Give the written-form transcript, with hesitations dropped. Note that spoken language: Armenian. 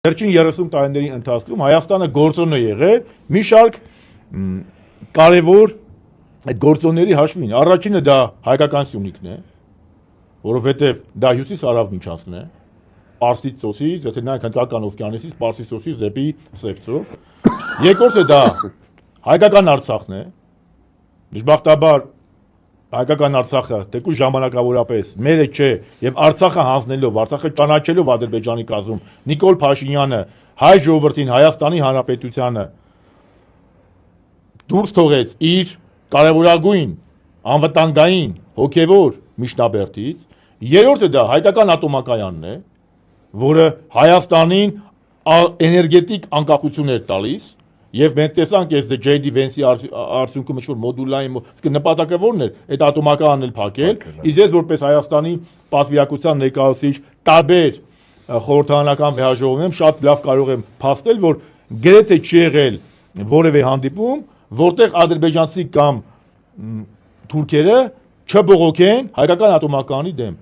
Վերջին 30 տարիների ընթացքում Հայաստանը գործոն է եղել մի շարք կարևոր այդ գործոնների հաշվին։ Առաջինը դա հայկական Սյունիքն է, որովհետև դա հյուսիս-հարավ միջանցքն է, Պարսից ծոցից, եթե նայենք Հնդկական օվկիանոսից, Պարսից ծոցից դեպի Սևծով։ Երկրորդը դա հայկական Արցախն է, դժբախտաբար հայկական Արցախը թեկուզ ժամանակավորապես մերը չէ եւ Արցախը հանձնելով, Արցախը ճանաչելով Ադրբեջանի կազմում Նիկոլ Փաշինյանը հայ ժողովրդին, Հայաստանի Հանրապետությանը դուրս թողեց իր կարևորագույն անվտանգային հոգևոր միջնաբերդից։ Երրորդը դա հայկական ատոմակայանն է, որը Հայաստանին էներգետիկ անկախություն էր տալիս եւ մենք տեսանք այս J.D. Vance-ի արդյունքում ինչ-որ մոդուլային նպատակը որն էր այդ ատոմականն էլ փակել, իսկ ես որպես Հայաստանի պատվիրակության ներկայացուցիչ տարբեր խորհրդարանական վեհաժողովներում շատ լավ կարող եմ փաստել, որ գրեթե չի եղել որևէ հանդիպում, որտեղ ադրբեջանցի կամ թուրքերը չբողոքեն հայկական ատոմականի դեմ։